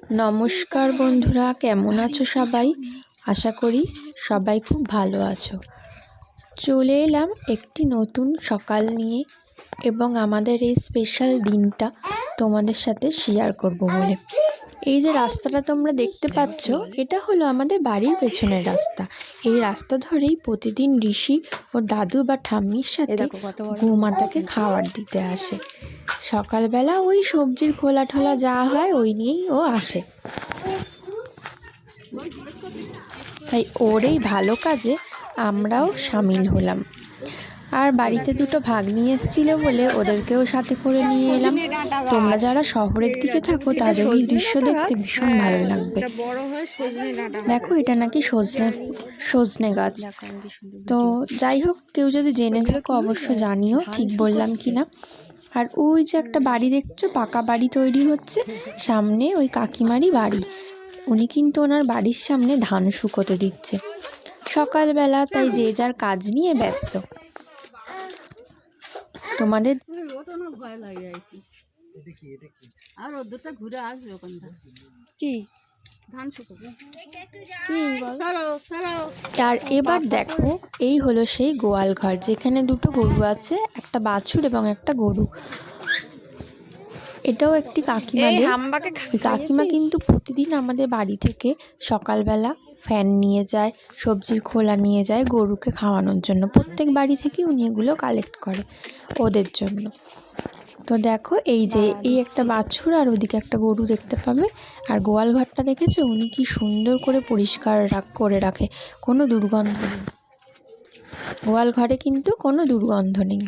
নমস্কার বন্ধুরা, কেমন আছো সবাই? আশা করি সবাই খুব ভালো আছো। চলে এলাম একটি নতুন সকাল নিয়ে এবং আমাদের এই স্পেশাল দিনটা তোমাদের সাথে শেয়ার করব বলে। এই যে রাস্তাটা তোমরা দেখতে পাচ্ছ, এটা হলো আমাদের বাড়ির পেছনের রাস্তা। এই রাস্তা ধরেই প্রতিদিন ঋষি ও দাদু বা ঠাম্মির সাথে গোমাতাকে খাবার দিতে আসে। সকালবেলা ওই সবজির খোলা ঠোলা যা হয় ওই নিয়েই ও আসে। তাই ওর এই ভালো কাজে আমরাও সামিল হলাম। আর বাড়িতে দুটো ভাগ্নি এসেছিল বলে ওদেরকেও সাথে করে নিয়ে এলাম। তোমরা যারা শহরের দিকে থাকো তাদের এই দৃশ্য দেখতে ভীষণ ভালো লাগবে। দেখো, এটা নাকি সজনে গাছ। তো যাই হোক, কেউ যদি জেনে থাকো অবশ্য জানিও ঠিক বললাম কিনা। আর ওই যে একটা বাড়ি দেখছো, পাকা বাড়ি তৈরি হচ্ছে, সামনে ওই কাকিমারই বাড়ি। উনি কিন্তু ওনার বাড়ির সামনে ধান শুকোতে দিচ্ছে সকালবেলা, তাই যে যার কাজ নিয়ে ব্যস্ত। তোমাদের আর এবার দেখো, এই হলো সেই গোয়াল ঘর, যেখানে দুটো গরু আছে, একটা বাছুর এবং একটা গরু। এটাও একটি কাকিমাদের। কাকিমা কিন্তু প্রতিদিন আমাদের বাড়ি থেকে সকালবেলা ফ্যান নিয়ে যায়, সবজির খোলা নিয়ে যায় গরুকে খাওয়ানোর জন্য। প্রত্যেক বাড়ি থেকে উনি এগুলো কালেক্ট করে ওদের জন্য। তো দেখো, এই যে এই একটা বাছুর আর ওদিকে একটা গরু দেখতে পাবে। আর গোয়াল ঘরটা দেখেছো উনি কি সুন্দর করে পরিষ্কার করে রাখে, কোনো দুর্গন্ধ নেই। গোয়াল ঘরে কিন্তু কোনো দুর্গন্ধ নেই।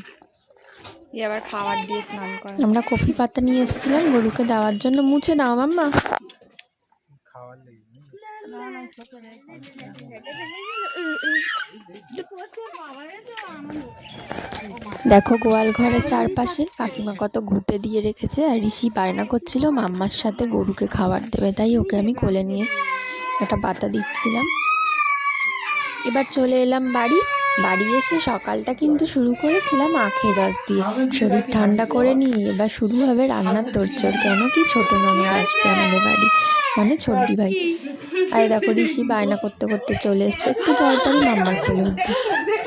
আবার খাবার দিয়ে স্নান করা। আমরা কফি পাতা নিয়ে এসেছিলাম গরুকে দেওয়ার জন্য। মুছে দাও মাম্মা। দেখো, গোয়াল ঘরের চারপাশে কাকিমা কত ঘুঁটে দিয়ে রেখেছে। আর ঋষি বায়না করছিল মাম্মার সাথে গরুকে খাবার দেবে, তাই ওকে আমি কোলে নিয়ে একটা পাতা দিচ্ছিলাম। এবার চলে এলাম বাড়ি এসে সকালটা কিন্তু শুরু করেছিলাম আখের রস দিয়ে। শরীর ঠান্ডা করে নিয়ে এবার শুরু হবে রান্নার তোড়জোড়। কেন কি ছোট ননদ আসবে আমাদের বাড়ি, মানে ছোটদি ভাই। আর দেখো, ঋষি বায়না করতে করতে চলে এসছে, একটু পরপরই মাম্মার কোলে উঠবে।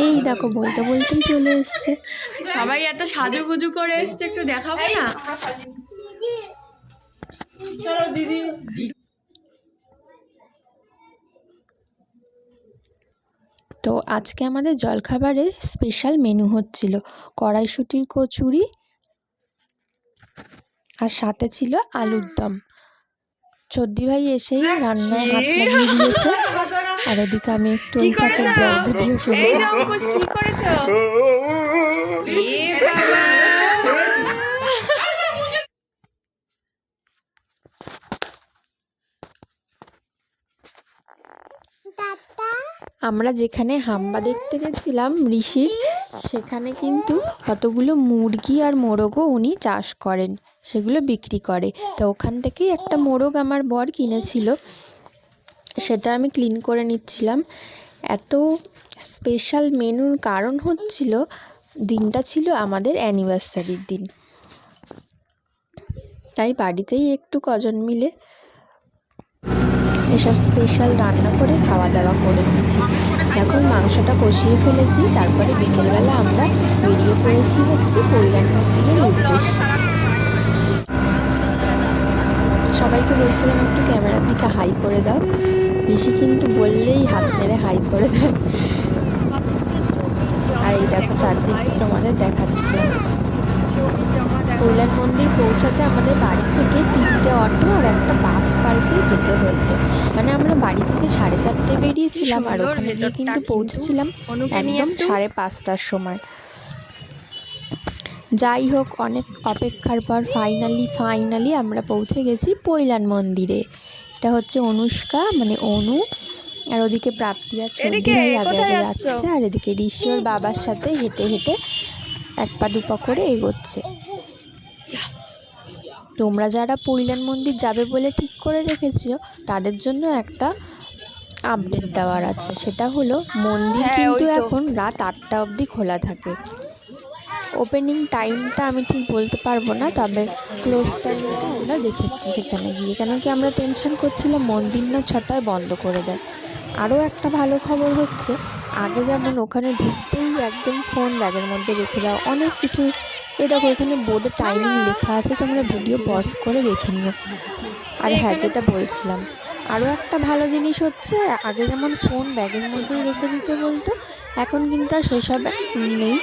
এই দেখো, বলতে বলতেই চলে এসছে। সবাই এত সাজুগুজু করে এসছে, একটু দেখাবে না? দিদি তো আজকে আমাদের জলখাবারে স্পেশাল মেনু হচ্ছিল কড়াইশুঁটির কচুরি, আর সাথে ছিল আলুর দম। চদ্দি ভাই এসেই রান্নায় হাত লাগিয়ে দিয়েছে। আর ওদিকে আমি একটু ওই ফাঁকে ব্লগ ভিডিও শুরু আমরা যেখানে হাম্বা দেখতে গেছিলাম ঋষির, সেখানে কিন্তু কতগুলো মুরগি আর মোরগও উনি চাষ করেন, সেগুলো বিক্রি করে। তো ওখান থেকেই একটা মোরগ আমার বর কিনেছিল, সেটা আমি ক্লিন করে নিচ্ছিলাম। এত স্পেশাল মেনুর কারণ হচ্ছিল দিনটা ছিল আমাদের অ্যানিভার্সারির দিন, তাই বাড়িতেই একটু কজন মিলে এসব স্পেশাল রান্না করে খাওয়া দাওয়া করে নিয়েছি। এখন মাংসটা কষিয়ে ফেলেছি, তারপরে বিকেলবেলা আমরা বেরিয়ে পড়েছি হচ্ছে পৈলান মন্দিরের উদ্দেশ্যে। সবাইকে বলছিলাম একটু ক্যামেরার দিকে হাই করে দাও। ঋষি কিন্তু বললেই হাত মেরে হাই করে দেয়। আর এই দেখো, চারদিকটা তোমাদের দেখাচ্ছিলাম। পৈলান মন্দির পৌঁছাতে আমাদের বাড়ি থেকে 3টে অটো আর একটা বাস পাল্টে যেতে হয়েছে। মানে আমরা বাড়ি থেকে 4:30টায় বেরিয়েছিলাম, আর ওখানে গিয়ে কিন্তু পৌঁছেছিলাম একদম 5:30টার সময়। যাই হোক, অনেক অপেক্ষার পর ফাইনালি আমরা পৌঁছে গেছি পৈলান মন্দিরে। এটা হচ্ছে অনুষ্কা, মানে অনু, আর ওদিকে প্রাপ্তি আর চৌধুরী আগে আগে যাচ্ছে, আর এদিকে ঋষি ওর বাবার সাথে হেঁটে হেঁটে 1 পা 2 পা করে এগোচ্ছে। তোমরা যারা পৈলান মন্দির যাবে বলে ঠিক করে রেখেছো, তাদের জন্য একটা আপডেট দেওয়ার আছে। সেটা হলো মন্দির কিন্তু এখন রাত 8টা অবধি খোলা থাকে। ওপেনিং টাইমটা আমি ঠিক বলতে পারবো না, তবে ক্লোজ টাইমটা আমরা দেখেছি সেখানে গিয়ে, কেন কি আমরা টেনশন করছিলাম মন্দির না 6টায় বন্ধ করে দেয়। আরও একটা ভালো খবর হচ্ছে, আগে যেমন ওখানে ঢুকতেই একদম ফোন ব্যাগের মধ্যে রেখে দাও, অনেক কিছু, দেখো এখানে বোর্ডে টাইমিং লেখা আছে, তোমরা ভিডিও পজ করে দেখে নিও। আর হ্যাঁ, যেটা বলছিলাম, আরও একটা ভালো জিনিস হচ্ছে, আগে যেমন ফোন ব্যাগের মধ্যেই রেখে দিতে বলতো, এখন কিন্তু আর সেসব নেই।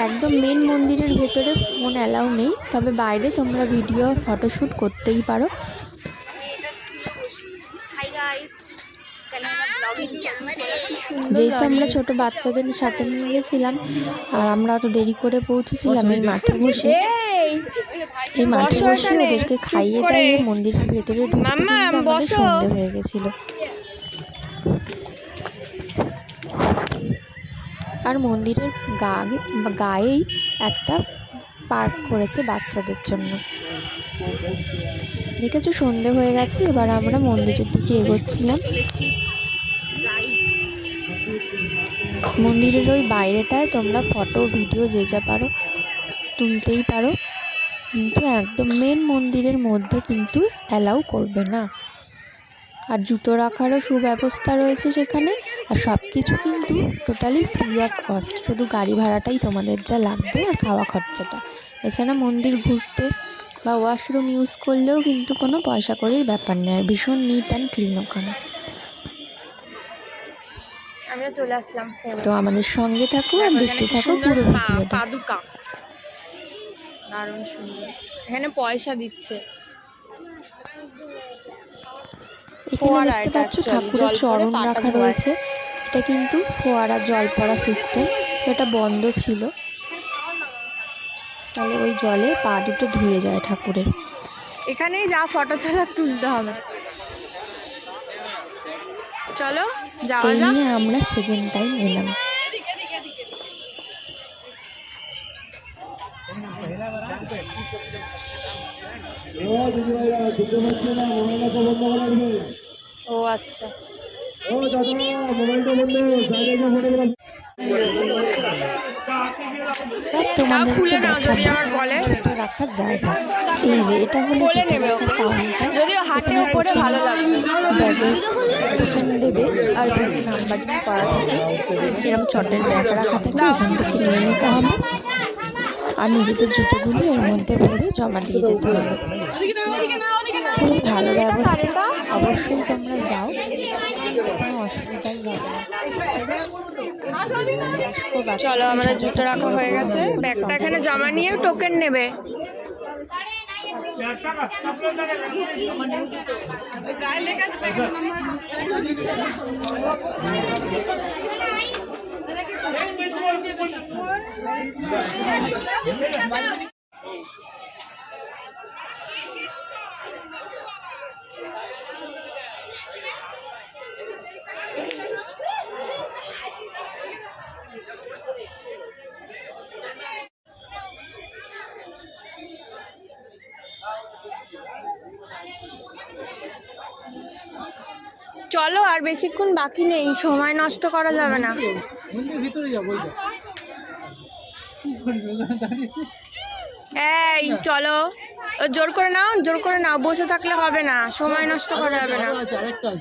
একদম মেন মন্দিরের ভেতরে ফোন অ্যালাউ নেই, তবে বাইরে তোমরা ভিডিও ফটোশ্যুট করতেই পারো। যেহেতু আমরা ছোট বাচ্চাদের সাথে নিয়ে গেছিলাম, আর আমরা অত দেরি করে পৌঁছেছিলাম, এই মাঠে বসে ওদেরকে খাইয়ে দাইয়ে মন্দিরের ভেতরে ঢুকতে আমাদের সন্ধে হয়ে গেছিল। আর মন্দিরের গায়েই একটা পার্ক করেছে বাচ্চাদের জন্য। দেখেছো, সন্ধে হয়ে গেছে, এবার আমরা মন্দিরের দিকে এগোচ্ছিলাম। মন্দিরের ওই বাইরেটায় তোমরা ফটো ভিডিও যে যা পারো তুলতেই পারো, কিন্তু একদম মেন মন্দিরের মধ্যে কিন্তু অ্যালাউ করবে না। আর জুতো রাখারও সুব্যবস্থা রয়েছে সেখানে, আর সব কিছু কিন্তু টোটালি ফ্রি অফ কস্ট, শুধু গাড়ি ভাড়াটাই তোমাদের যা লাগবে আর খাওয়া খরচাটা। এছাড়া মন্দির ঘুরতে বা ওয়াশরুম ইউজ করলেও কিন্তু কোনো পয়সা কড়ির ব্যাপার নেই, আর ভীষণ নিট অ্যান্ড ক্লিন ওখানে। আমিও চলে আসলাম। তো আমাদের সঙ্গে থাকো আর দেখতে থাকো পুরো ভিডিওটা। পাদুকা দারুণ সুন্দর, এখানে পয়সা দিচ্ছে। এখানে দেখতে পাচ্ছ ঠাকুরের চরণ রাখা রয়েছে, এটা কিন্তু ফোয়ারা জল পড়া সিস্টেম, এটা বন্ধ ছিল, তাহলে ওই জলে পা দুটো ধুয়ে যায় ঠাকুরের। এখানেই যা ফটো তোলা তুলতে হবে। চলো এই নিয়ে আমরা সেকেন্ড টাইম এলাম। ও আচ্ছা, তোমাদের খুলে নাও যদি আমার বলে রাখার জায়গা। এই যে এটা হলো কাউন্টার, যদিও হাটে উপরে ভালো লাগবে, ব্যাগে টোকেন দেবে আর ব্যাগে নাম্বারিং করা থাকে, এরকম চটের ব্যাগ রাখা থাকে, এখান থেকে নিয়ে নিতে হবে আর নিজেদের জুতোগুলো এর মধ্যে ভরে জমা দিয়ে যেতে হবে। খুব ভালো ব্যবস্থা, অবশ্যই তোমরা যাও, কোনো অসুবিধাই হবে না। চলো, আমরা জুতো রাখা হয়ে গেছে, ব্যাগটা এখানে জমা নিয়ে টোকেন নেবে। চলো, আর বেশিক্ষণ বাকি নেই, সময় নষ্ট করা যাবে না। এই চলো, জোর করে নাও, বসে থাকলে হবে না, সময় নষ্ট করা যাবে না,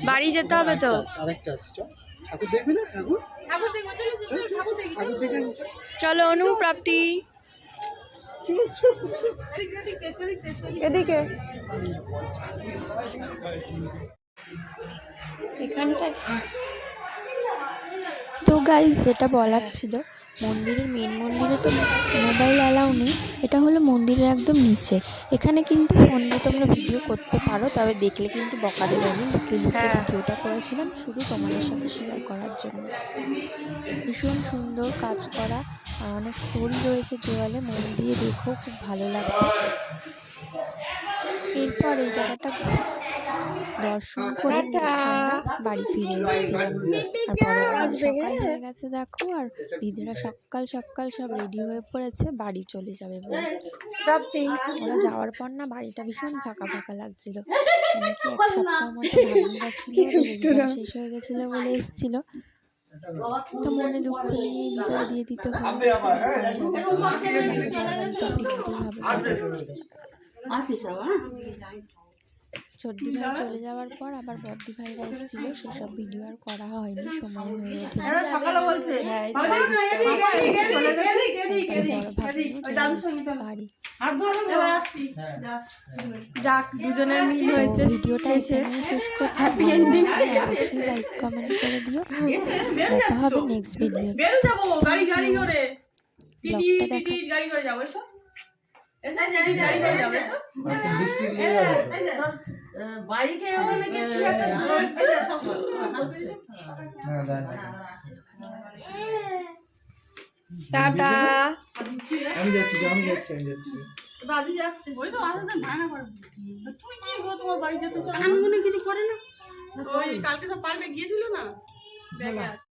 বাড়ি যেতে হবে তো। চলো অনুপ্রাপ্তি, এদিকে এখানটায়। তো গাইজ, যেটা বলার ছিল, মেন মন্দিরে তো মোবাইল অ্যালাউ নেই, এটা হলো মন্দিরের একদম নিচে। এখানে কিন্তু ফোন দিয়ে তোমরা ভিডিও করতে পারো, তবে দেখলে কিন্তু বকা দেবে। আমি লুকিয়ে ভিডিওটা করেছিলাম শুধু তোমাদের সাথে শেয়ার করার জন্য। ভীষণ সুন্দর কাজ করা, অনেক স্টোরি রয়েছে দেওয়ালে, মন দিয়ে দেখো, খুব ভালো লাগবে। এরপর এই জায়গাটা দর্শন করে আমরা বাড়ি ফিরে এসেছিলাম। আর সকাল হয়ে গেছে দেখো, আর দিদিরা সকাল সকাল সব রেডি হয়ে পড়েছে, বাড়ি চলে যাবে বলে। ওরা যাওয়ার পর না বাড়িটা ভীষণ ফাঁকা ফাঁকা লাগছিল, কেন কি এক সপ্তাহ মতো ভাগনা ছিল, শেষ হয়ে গেছিল বলে এসেছিল। তো মনে দুঃখ নিয়ে ভিতরে দিয়ে দিতে হবে, চর্দি ভাই চলে যাওয়ার পর আবার বর্দি ভাইরা এসেছিল, সেসব ভিডিও আর করা হয়নি, সময় হয়ে ওঠে বাড়ি। যাক, দুজনের মিল হয়েছে। ভিডিওটা এখানে শেষ করছি, অবশ্যই লাইক কমেন্ট করে দিও। দেখা হবে নেক্সট ভিডিও। টাটা। আমি যাচ্ছি। দাদি যাচ্ছে, ওই তো আসলে ভাঙা পড়বে। তুই কি গো, তোমার বাড়ি যেতে চাও? আমি মনে কিছু করে না, ওই কালকে সব পার্কে গিয়েছিল না, ব্যাগে আছে।